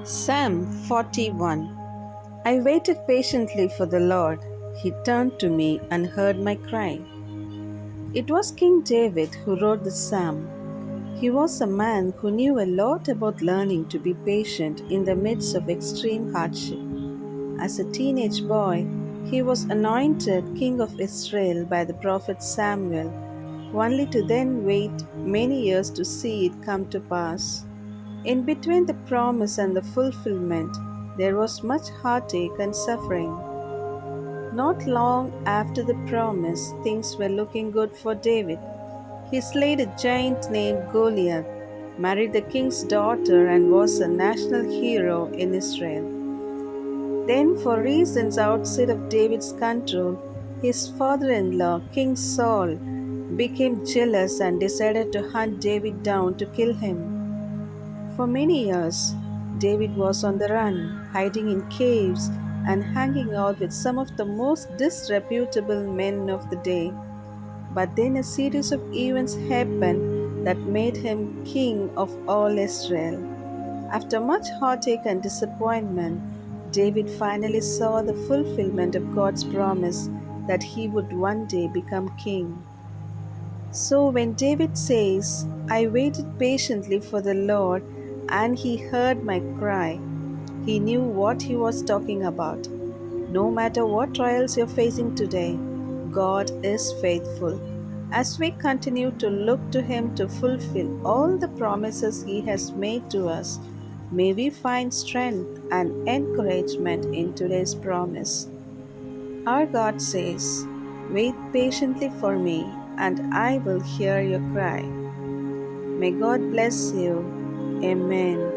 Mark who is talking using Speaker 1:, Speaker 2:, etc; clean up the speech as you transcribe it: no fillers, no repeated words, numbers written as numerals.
Speaker 1: Psalm 41. I waited patiently for the Lord. He turned to me and heard my cry. It was King David who wrote the psalm. He was a man who knew a lot about learning to be patient in the midst of extreme hardship. As a teenage boy, he was anointed king of Israel by the prophet Samuel, only to then wait many years to see it come to pass. In between the promise and the fulfillment, there was much heartache and suffering. Not long after the promise, things were looking good for David. He slayed a giant named Goliath, married the king's daughter, and was a national hero in Israel. Then, for reasons outside of David's control, his father in law, King Saul, became jealous and decided to hunt David down to kill him. For many years, David was on the run, hiding in caves and hanging out with some of the most disreputable men of the day. But then a series of events happened that made him king of all Israel. After much heartache and disappointment, David finally saw the fulfillment of God's promise that he would one day become king. So when David says, I waited patiently for the Lord and he heard my cry, he knew what he was talking about. No matter what trials you're facing today, God is faithful. As we continue to look to Him to fulfill all the promises He has made to us, may we find strength and encouragement in today's promise. Our God says, wait patiently for me, and I will hear your cry. May God bless you. Amen.